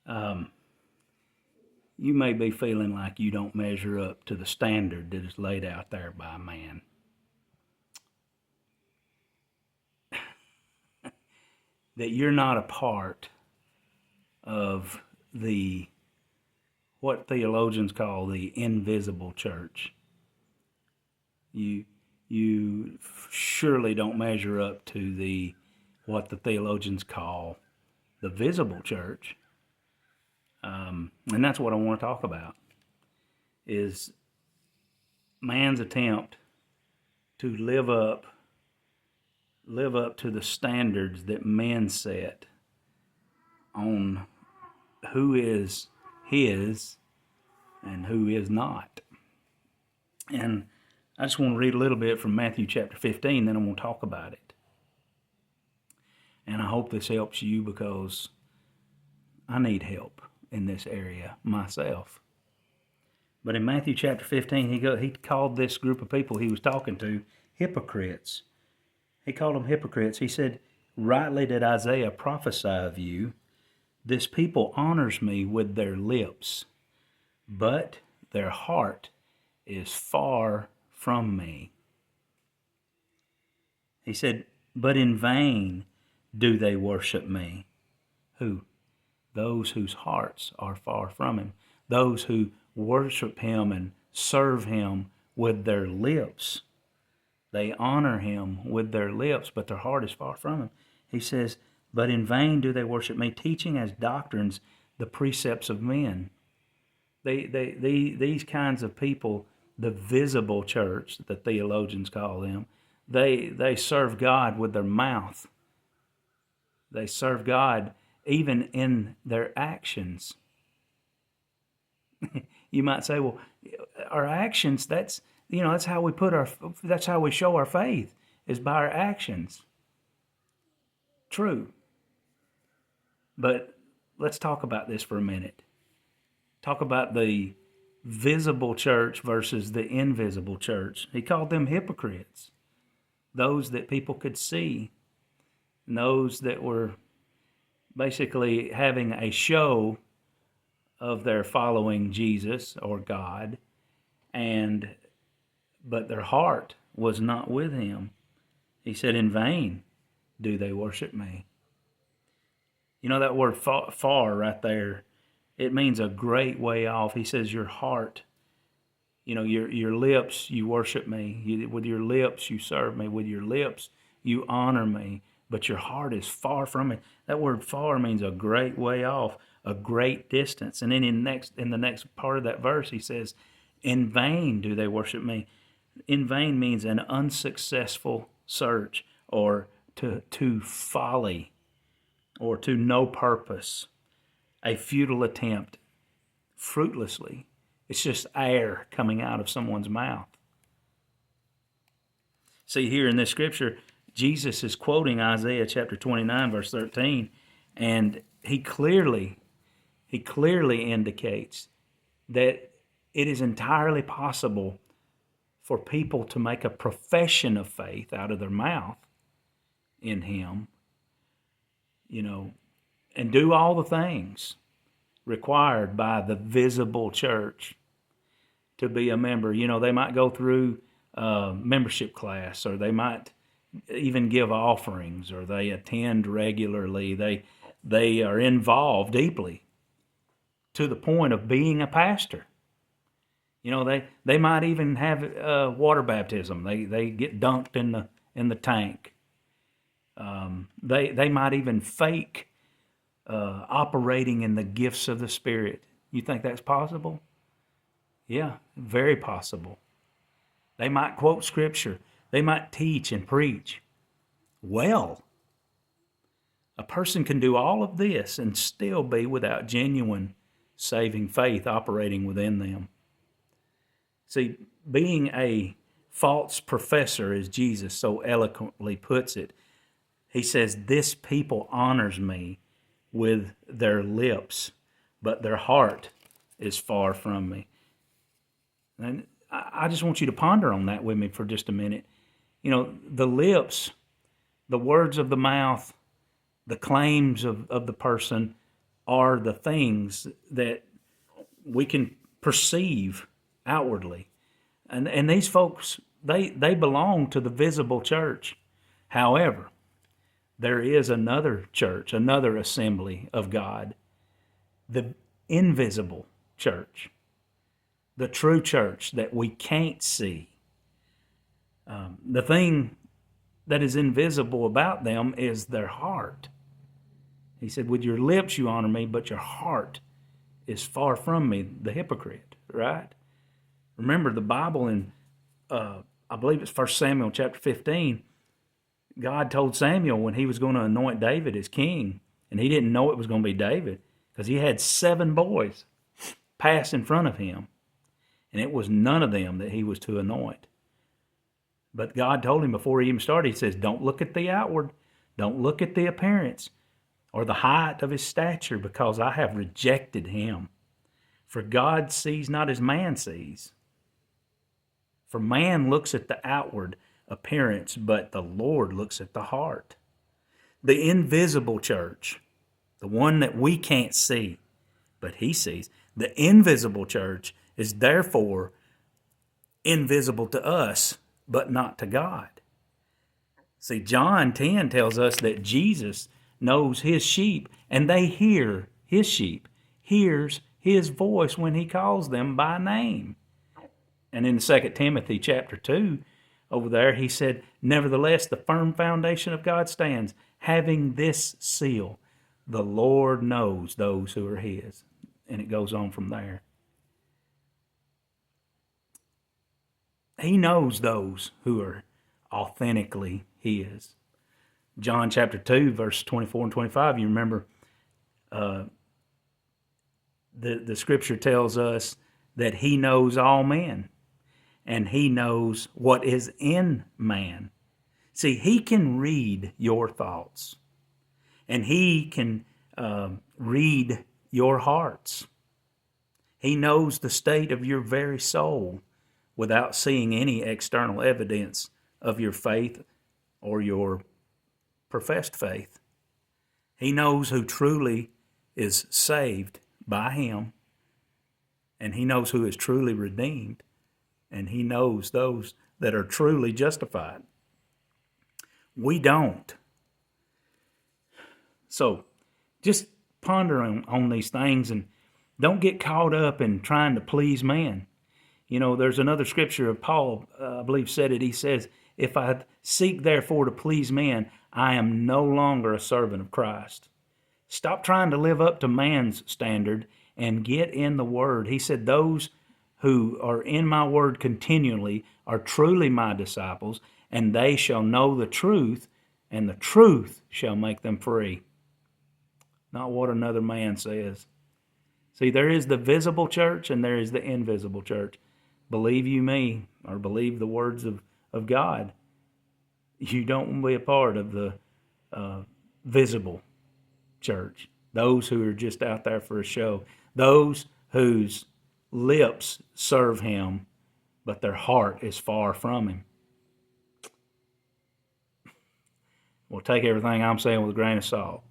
Um, you may be feeling like you don't measure up to the standard that is laid out there by man. That you're not a part of the what theologians call the invisible church. You surely don't measure up to the what the theologians call the visible church. And that's what I want to talk about, is man's attempt to live up to the standards that men set on who is his and who is not. And I just want to read a little bit from Matthew chapter 15, then I'm going to talk about it. And I hope this helps you, because I need help in this area myself. But in Matthew chapter 15, he called this group of people he was talking to hypocrites. He called them hypocrites. He said, "Rightly did Isaiah prophesy of you, this people honors me with their lips, but their heart is far from me." He said, "But in vain do they worship me." Who? Those whose hearts are far from him. Those who worship him and serve him with their lips. They honor him with their lips, but their heart is far from him. He says, "But in vain do they worship me, teaching as doctrines the precepts of men." These kinds of people, the visible church, the theologians call them, they serve God with their mouth. They serve God even in their actions. You might say, well, our actions, that's how we show our faith, is by our actions. True. But let's talk about this for a minute. Talk about the visible church versus the invisible church. He called them hypocrites. Those that people could see. Those that were basically having a show of their following Jesus or God, but their heart was not with him. He said, "In vain do they worship me." You know that word far right there, it means a great way off. He says your heart, your lips, you worship me. With your lips, you serve me. With your lips, you honor me. But your heart is far from me. That word far means a great way off, a great distance. And then in the next part of that verse, he says, "In vain do they worship me." In vain means an unsuccessful search, or to folly, or to no purpose, a futile attempt, fruitlessly. It's just air coming out of someone's mouth. See, here in this scripture, Jesus is quoting Isaiah chapter 29, verse 13, and he clearly indicates that it is entirely possible for people to make a profession of faith out of their mouth in him, and do all the things required by the visible church to be a member. They might go through membership class, or they might even give offerings, or they attend regularly. They are involved deeply to the point of being a pastor. They might even have water baptism. They get dunked in the tank. They might even fake operating in the gifts of the Spirit. You think that's possible? Yeah, very possible. They might quote scripture. They might teach and preach. Well, a person can do all of this and still be without genuine saving faith operating within them. See, being a false professor, as Jesus so eloquently puts it, he says, "This people honors me with their lips, but their heart is far from me." And I just want you to ponder on that with me for just a minute. The lips, the words of the mouth, the claims of the person are the things that we can perceive outwardly. And these folks, they belong to the visible church. However, there is another church, another assembly of God, the invisible church, the true church that we can't see. The thing that is invisible about them is their heart. He said, with your lips you honor me, but your heart is far from me, the hypocrite, right? Remember the Bible in, I believe it's 1 Samuel chapter 15, God told Samuel when he was going to anoint David as king, and he didn't know it was going to be David, because he had 7 boys pass in front of him, and it was none of them that he was to anoint. But God told him before he even started, he says, don't look at the outward, don't look at the appearance, or the height of his stature, because I have rejected him. For God sees not as man sees. For man looks at the outward appearance, but the Lord looks at the heart. The invisible church, the one that we can't see, but he sees, the invisible church is therefore invisible to us, but not to God. See, John 10 tells us that Jesus knows his sheep, and they hear his sheep, hears his voice when he calls them by name. And in 2 Timothy chapter 2, over there, he said, nevertheless, the firm foundation of God stands, having this seal, the Lord knows those who are his. And it goes on from there. He knows those who are authentically his. John chapter 2, verse 24 and 25, you remember the scripture tells us that he knows all men, and he knows what is in man. See, he can read your thoughts, and he can read your hearts. He knows the state of your very soul without seeing any external evidence of your faith or your professed faith. He knows who truly is saved by him, and he knows who is truly redeemed, and he knows those that are truly justified. We don't. So just ponder on these things, and don't get caught up in trying to please man. You know, there's another scripture of Paul, I believe said it. He says, if I seek therefore to please men, I am no longer a servant of Christ. Stop trying to live up to man's standard and get in the Word. He said, those who are in my Word continually are truly my disciples, and they shall know the truth, and the truth shall make them free. Not what another man says. See, there is the visible church and there is the invisible church. Believe you me, or believe the words of God. You don't want to be a part of the visible church. Those who are just out there for a show. Those whose lips serve him, but their heart is far from him. Well, take everything I'm saying with a grain of salt.